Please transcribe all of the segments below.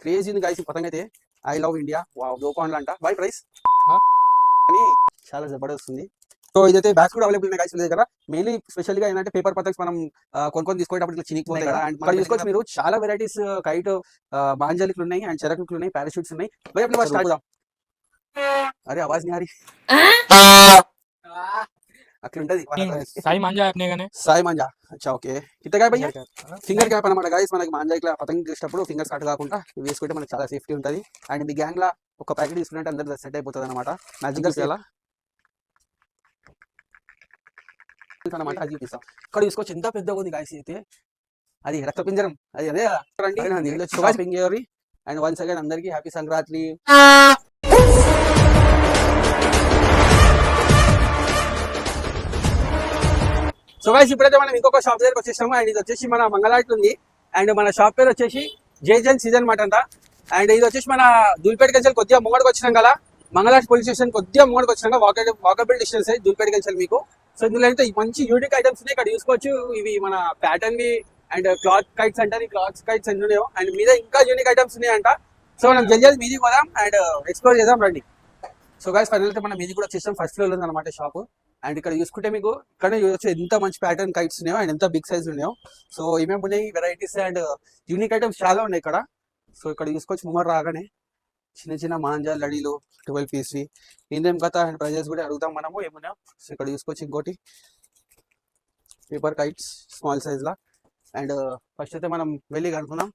Crazy ఉంది guys ఈ పతంగ అయితే. ఐ లవ్ ఇండియా, వావ్ 2 పౌండ్లు అంట. బై ప్రైస్ అని చాలా జబర్దస్త్ ఉంది. సో ఇదైతే బ్యాగ్స్ కూడా అవైలబుల్ ఉన్నాయి గైస్ వీళ్ళ దగ్గర. మెయిన్లీ స్పెషల్ గా ఏంటంటే పేపర్ పతంగ్స్ మనం కొనుక్కొని తీసుకునేటప్పుడు ఇట్లా చినిగిపోతాయి కదా. అండ్ ఇక్కడ చూసుకోవచ్చు మీరు చాలా వెరైటీస్ కైట్ బాంజలికలు ఉన్నాయి అండ్ చెరకులు ఉన్నాయి, పారాషూట్స్ ఉన్నాయి. భయ अपने पास स्टार्ट होगा. अरे आवाज नहीं आ रही. అట్లుంటది సాయి మాంజా अपने गाने సాయి మాంజా. అచ్చా ఓకే. కింద క్యాప్ భయ్యా, ఫింగర్ క్యాప్ అనమాట గైస్. మనకి మాంజా ఇట్లా పతంగి చేసేటప్పుడు ఫింగర్స్ కట్ కాకుండా ఇవి వేసుకుంటే మనకి చాలా సేఫ్టీ ఉంటుంది. అండ్ మీ గ్యాంగ్ లా ఒక ప్యాకెట్ తీసుకుంటే అందరు సెట్ అయిపోతుంది అనమాట. మ్యాజికల్ ఎలా అనమాట అది చూపిస్తాం. ఇక్కడ చూసుకోవచ్చు ఎంత పెద్దగా ఉంది గాయస్ అయితే. అది రక్త పింజరం, అది అదే పింజరి. అండ్ వన్స్ అగైన్ అందరికి హ్యాపీ సంక్రాంతి. సో గైస్ ఇప్పుడైతే మనం ఇంకొక షాప్ దగ్గరకు వచ్చేసాము. అండ్ ఇది వచ్చేసి మన మంగళాట్ ఉంది. అండ్ మన షాప్ పేరు వచ్చేసి జేజన్ సీజన్ మాట అంట. అండ్ ఇది వచ్చేసి మన దూల్పేట గంచల్ కొద్దిగా ముంగడికి వచ్చినాం కదా, మంగళాట్ పోలీస్ స్టేషన్ కొద్దిగా ముంగడికి వచ్చినాక వాకబుల్ డిస్టెన్స్ దూల్పేట గంచల్ మీకు. సో ఇందులో అయితే మంచి యూనిక్ ఐటమ్స్ ఉన్నాయి. ఇక్కడ చూసుకోవచ్చు ఇవి మన ప్యాటర్న్ వి అండ్ క్లాత్ కైట్స్ అంటారు. ఈ క్లాత్ కైట్స్ అన్ని ఉన్నాయో అండ్ మీద ఇంకా యూనిక్ ఐటమ్స్ ఉన్నాయంట. సో మనం జల్దీ మీది పోదాం అండ్ ఎక్స్ప్లోర్ చేద్దాం రండి. సో గైస్ ఫైనల్ అయితే మనం మీది కూడా వచ్చేసాం. ఫస్ట్ ఫ్లోర్ ఉంది అనమాట షాప్. అండ్ ఇక్కడ చూసుకుంటే మీకు ఇక్కడ ఎంత మంచి ప్యాటర్న్ కైట్స్ ఉన్నాయో అండ్ ఎంత బిగ్ సైజ్ ఉన్నాయో. సో ఏమేమి ఉన్నాయి వెరైటీస్ అండ్ యూనిక్ ఐటమ్స్ చాలా ఉన్నాయి ఇక్కడ. సో ఇక్కడ చూసుకోవచ్చు ముంగడు రాగానే చిన్న చిన్న మాంజా లడీలు 12 పీస్వి ఇందేం కథ అండ్ ప్రైజెస్ కూడా అడుగుతాం మనము ఏమున్నాయో. సో ఇక్కడ చూసుకోవచ్చు ఇంకోటి paper kites small size law. And first అయితే మనం వెళ్ళి కనుక్కుందాం.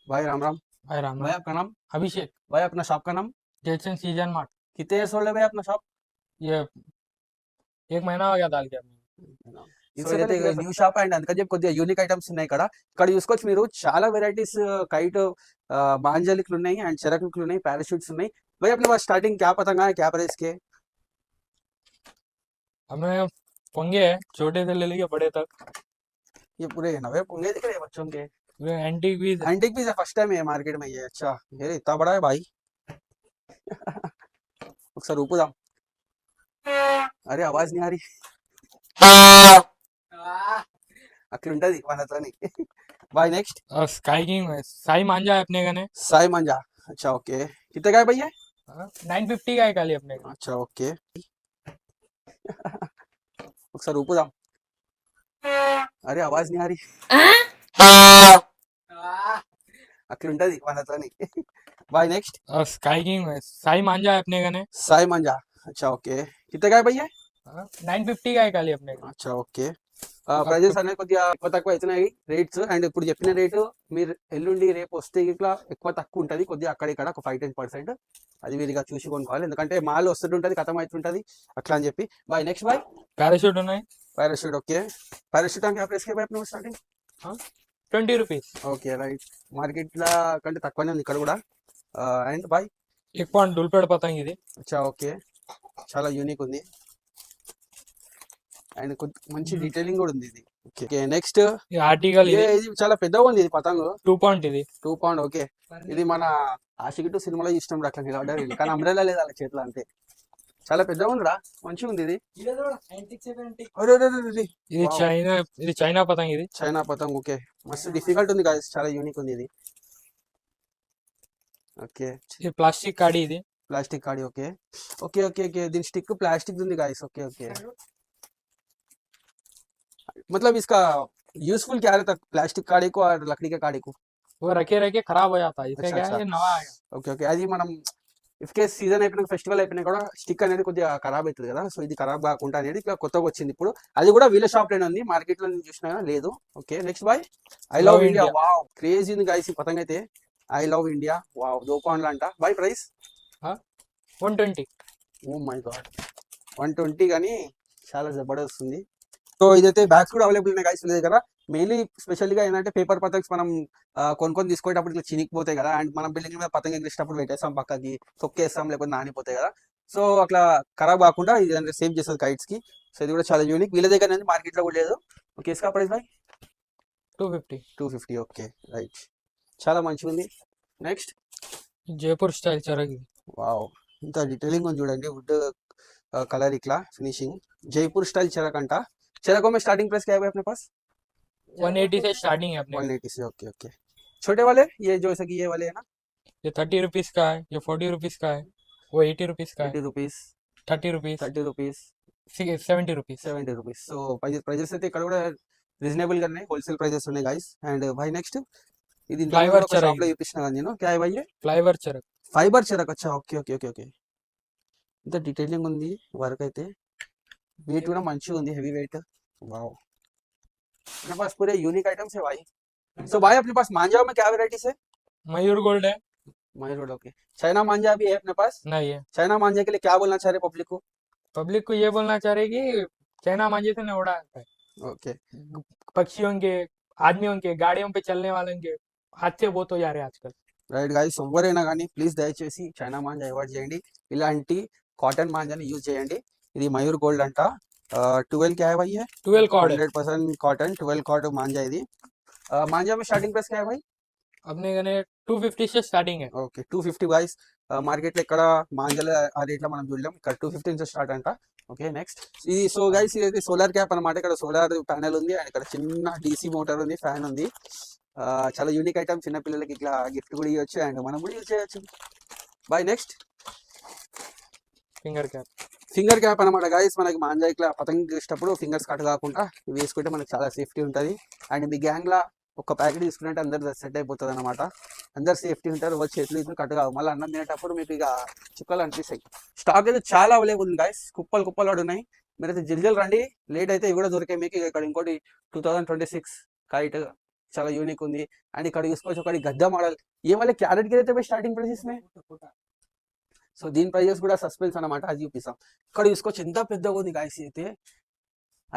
भाई राम राम. भाई राम भाई राम आपका नाम? अभिषेक भाई अपना शॉप का नाम? जैसन सीजन मार्ट कितने years old है भाई अपना शॉप? ये 1 महीना हो गया डाल के अपने ఇదైతే న్యూ షాప్ అండ్ అందుకని చెప్పి కొద్దిగా యూనిక్ ఐటమ్స్ ఉన్నాయి ఇక్కడ. ఇక్కడ చూసుకోవచ్చు మీరు చాలా వెరైటీస్ కైట్ బాంజలికలు ఉన్నాయి అండ్ చెరకులు ఉన్నాయి, పారాషూట్స్ ఉన్నాయి. भाई अपने पास स्टार्टिंग क्या पतंगा है, क्या प्राइस के? हमें पंगे है छोटे से ले लेके बड़े तक. ये पूरे नवे पुंगे दिख रहे हैं बच्चों के. एंटीक भी एंटीक पीस है, फर्स्ट टाइम है मार्केट में ये. अच्छा ये इतना बड़ा है भाई. ఒకసారి ఊపుదాం. అరే ఆవాజ్ नहीं आ रही. అట్లుంటది మనతోని. బాయ్ నెక్స్ట్ स्काई किंग है साई मांझा है अपने गाने సాయి మంజా. अच्छा ओके. कितने का है भैया? 950 का है खाली अपने का. अच्छा ఓకే. ఒకసారి ఊపుదాం. అరే ఆవాజ్ नहीं आ रही. అట్లుంటది మనతోని. బాయ్ నెక్స్ట్ स्काई किंग है साई मांझा है अपने गाने సాయి మంజా. अच्छा ఓకే. कितने का है भैया? 950 का है खाली अपने का. अच्छा ఓకే. ప్రైజెస్ అనేది కొద్దిగా ఎక్కువ తక్కువ అవుతున్నాయి రేట్స్. అండ్ ఇప్పుడు చెప్పిన రేటు మీరు ఎల్లుండి రేపు వస్తే ఇట్లా ఎక్కువ తక్కువ ఉంటుంది కొద్దిగా అక్కడ ఇక్కడ ఒక 5-10%. అది వీరిగా చూసి కొనుక్కోవాలి, ఎందుకంటే మాల్ వస్తుంటుంది కథం అవుతుంటది అట్లా అని చెప్పి. బాయ్ నెక్స్ట్ బాయ్ पैराशूट है पैराशूट. ओके पैराशूट क्या प्राइस के भाई अपने starting? 20 rupees. Okay right. Market లా కంటే తక్కువనే ఉంది ఇక్కడ కూడా. అండ్ బాయ్ 1 पॉइंट दुलपेड़ पतंग ఇది. అచ్చా ఓకే. చాలా యూనిక్ ఉంది అండ్ మంచి డీటెయిలింగ్ కూడా ఉంది ఇది. ఓకే నెక్స్ట్ ఈ ఆర్టికల్ ఇది ఇది చాలా పెద్దగా ఉంది ఇది పతంగు. 2 पॉइंट ఇది 2 పౌండ్. ఓకే ఇది మన ఆషికి 2 సినిమాలో ఇష్టం అట్లా నిలబడ్డారు కానీ అంబ్రెల్లా లేదు వాళ్ళ చేతిలో అంతే. చాలా పెద్దగా ఉందిరా, మంచిగా ఉంది ఇది. అరే అరే అరే ఇది చైనా పతంగ్ ఇది. చైనా పతంగ్. ఓకే మస్తు డిఫికల్ట్ ఉంది గాయస్, చాలా యూనిక్ ఉంది ఇది. ఓకే ఇది ప్లాస్టిక్ కాడి ఇది. ప్లాస్టిక్ కాడి. ఓకే ఓకే ఓకే ఓకే దీని స్టిక్ ప్లాస్టిక్ ఉంది गाइस. ओके ओके मतलब इसका यूजफुल क्या रहता है प्लास्टिक काड़ी को और लकड़ी के काड़ी को? वो रखे रखे खराब हो जाता है, इससे अच्छा, क्या अच्छा. है ये नवा आएगा. ఓకే ఓకే అది మనం ఇఫ్కే సీజన్ అయిపోయిన ఫెస్టివల్ అయిపోయినా కూడా స్టిక్ అనేది కొద్దిగా ఖరాబ్ అవుతుంది కదా. సో ఇది ఖరాబ్ కాకుండా అనేది ఇట్లా కొత్తగా వచ్చింది ఇప్పుడు. అది కూడా వీళ్ళ షాప్ లోనే ఉంది, మార్కెట్ లో చూసినా లేదు. ఓకే నెక్స్ట్ బాయ్ I love India. Wow crazy ఉంది గాయస్ ఈ పతంగ అయితే. ఐ లవ్ ఇండియా, వావ్ 2 పౌండ్లు అంట. బాయ్ ప్రైస్ 120. ఓ మై గాడ్ 120 కానీ చాలా జబర్దస్త్ ఉంది. సో ఇదైతే బ్యాగ్స్ కూడా అవైలబుల్ ఉన్నాయి గాయస్ వీళ్ళ దగ్గర. మెయిన్లీ స్పెషల్ గా ఏంటంటే పేపర్ పతంగ్స్ మనం కొనుక్కొని తీసుకునేటప్పుడు ఇట్లా చినిగిపోతాయి కదా. అండ్ మనం బిల్డింగ్ మీద పతంగ ఎగిరేసినప్పుడు పెట్టేస్తాం పక్కకి, తొక్కేస్తాం లేకపోతే నానిపోతాయి కదా. సో అట్లా ఖరాబ్ కాకుండా ఇది అంటే సేవ్ చేస్తుంది కైట్స్ కి. సో ఇది కూడా చాలా యూనిక్ వీళ్ళ దగ్గర అనేది మార్కెట్ లో కూడా లేదు. ఓకే ఇస్కా ప్రైస్ బాయ్ 250. ఓకే రైట్ చాలా మంచిగా ఉంది. నెక్స్ట్ జైపూర్ స్టైల్ చరగ్. వావ్ ఇంత డీటెయిలింగ్ ఉంది చూడండి, వుడ్ कलर इकला फिनिशिंग. जयपुर स्टाइल चरक अंटा. चरकों में स्टार्टिंग प्राइस क्या है अपने पास? 180 से स्टार्टिंग है अपने. 180 से. Okay okay. छोटे वाले ये जो ऐसा कि ये वाले है ना ये 30 रुपीज का है, ये 40 रुपीज का है, वो 80 रुपीज का है, 80 rupees 30 rupees, 30 rupees 70 rupees. 70 rupees. So prices అయితే ఇక్కడ కూడా రీజనబుల్ గా ఉన్నాయి, హోల్సేల్ ప్రైజెస్ ఉన్నాయి గైస్. అండ్ భాయ్ నెక్స్ట్ ఇది ఇంతకు ముందు Flyver ఒక చరక్. షాప్ లో చూపించిన కదా నేను, క్యా భాయ్ ఫ్లైవర్ చరక్. ఫైబర్ చరక్. అచ్చా, ఓకే ఓకే ఓకే ఓకే. ఇంత డీటెయిలింగ్ ఉంది వర్క్ అయితే, वेट కూడా మంచిగా ఉంది, हेवी वेट. वाओ, अपने पास पूरे यूनिक आइटम्स है भाई. सो भाई अपने पास मांझा में क्या वैरायटीज है? मयूर गोल्ड है. मयूर, ओके. चाइना मांझा भी है अपने पास. नहीं है. चाइना मांझा के लिए क्या बोलना चाह रहे पब्लिक को? पब्लिक को ये बोलना चाह रहे कि चाइना मांझे से न उड़ा है. ओके, पक्षियों के, आदमियों के, गाड़ियों पे चलने वालों के हादसे बहुत हो जा रहे हैं आजकल. రైట్ గైస్, ఎవరైనా కానీ ప్లీజ్ దయచేసి చైనా మాంజా అవాయిడ్ చేయండి, ఇలాంటి కాటన్ మాంజాని యూజ్ చేయండి. ఇది మయూర్ గోల్డ్ అంట. 12 क्या है भाई? है 12 कॉर्ड है. 100% कॉटन, 12 कॉट मांझा ఇది. मांझा में स्टार्टिंग प्राइस क्या है भाई? अपने गने 250 से स्टार्टिंग है. Okay, 250 guys. మార్కెట్ లో ఇక్కడ మాంజాల ఆ రేట్ లో మనం చూడలేం, ఇక్కడ 250 నుంచి స్టార్ట్ అంట. ఓకే నెక్స్ట్ ఇది. సో గైస్ ఇది సోలార్ క్యాప్ అన్నమాట. ఇక్కడ సోలార్ ప్యానెల్ ఉంది అండ్ ఇక్కడ చిన్న డీసీ మోటార్ ఉంది, ఫ్యాన్ ఉంది. చాలా యూనిక్ ఐటమ్, చిన్న పిల్లలకి ఇట్లా గిఫ్ట్ కూడా ఇవ్వచ్చు అండ్ మనం కూడా యూజ్ చేయొచ్చు. బాయ్ next finger cap. Finger cap అనమాట గైస్. మనకి మాంజా ఇట్లా పతంగి వేసేటప్పుడు ఫింగర్స్ కట్ కాకుండా ఇవి వేసుకుంటే మనకి చాలా సేఫ్టీ ఉంటుంది. అండ్ మీ గ్యాంగ్ లా ఒక ప్యాకెట్ తీసుకుంటే అందరు సెట్ అయిపోతుంది అనమాట. అందరు సేఫ్టీ ఉంటారు, వచ్చి చేతులు ఇట్లు కట్ కావు. మళ్ళీ అన్నం తినేటప్పుడు మీకు ఇక చుక్కలు అనిపిస్తాయి. స్టాక్ అయితే చాలా అవైలబుల్ ఉంది గైస్, కుప్పలు కుప్పలు పడి ఉన్నాయి. మీరైతే జల్జల్ రండి, లేట్ అయితే ఇవి కూడా దొరికాయి మీకు. ఇక్కడ ఇంకోటి 2026 కైట్ చాలా యూనిక్ ఉంది. అండ్ ఇక్కడ చూసుకోవచ్చు ఒకటి గద్ద మోడల్. ये वाले कैरेट के रहते स्टार्टिंग प्राइस में. సో దీని ప్రైజెస్ కూడా సస్పెన్స్ అనమాట, అది చూపిస్తాం. ఇక్కడ చూసుకోవచ్చు ఎంత పెద్దగా ఉంది గాయస్. అయితే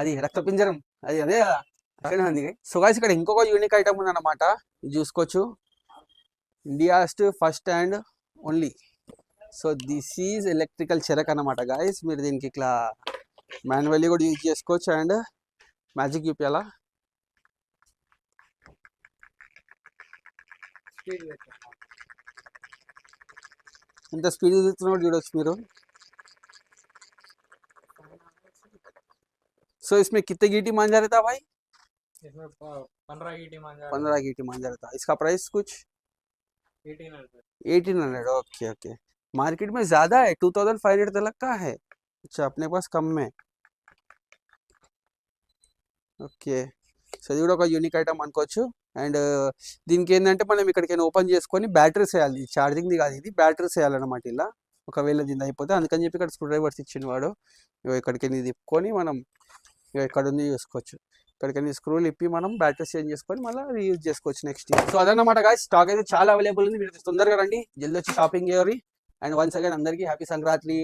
అది రక్తపింజరం, అది అదే అక్కడే ఉంది. సో గాయస్ ఇక్కడ ఇంకొక యూనిక్ ఐటమ్ ఉంది అనమాట, ఇది చూసుకోవచ్చు. India's first and only. So this is electrical చెరక్ అనమాట గాయస్. మీరు దీనికి ఇట్లా మాన్యువల్లీ కూడా యూజ్ చేసుకోవచ్చు. అండ్ మ్యాజిక్ చూపించాలా, ఎంత స్పీడ్ చూస్తున్నాడు చూడొచ్చు మీరు. సో इसमें कितने गीटी मांझा रहता भाई? इसमें 15 की मांझा. 15 गीटी मांझा रहता. इसका प्राइस कुछ 1800. 1800. Okay okay. मार्केट में ज्यादा है, 2500 तक का है. अच्छा, अपने पास कम में. ఓకే. సో ఇది కూడా ఒక యూనిక్ ఐటమ్ అనుకోవచ్చు. అండ్ దీనికి ఏంటంటే మనం ఇక్కడికైనా ఓపెన్ చేసుకొని బ్యాటరీస్ వేయాలి, ఛార్జింగ్ది కాదు ఇది, బ్యాటరీస్ వేయాలన్నమాట ఇలా. ఒకవేళ దీన్ని అయిపోతే అందుకని చెప్పి ఇక్కడ స్క్రూ డ్రైవర్స్ ఇచ్చిన వాడు. ఇక్కడికి తిప్పుకొని మనం ఇక్కడ ఉంది చూసుకోవచ్చు. ఇక్కడికి స్క్రూలు ఇప్పి మనం బ్యాటరీస్ చేంజ్ చేసుకొని మళ్ళీ రీయూజ్ చేసుకోవచ్చు నెక్స్ట్. సో అదన్నమాట గాయ్స్, స్టాక్ అయితే చాలా అవైలబుల్ ఉంది. మీరు తొందరగా రండి, జల్దీ వచ్చి షాపింగ్ చేయాలి. అండ్ వన్స్ అగైన్ అందరికీ హ్యాపీ సంక్రాంతి.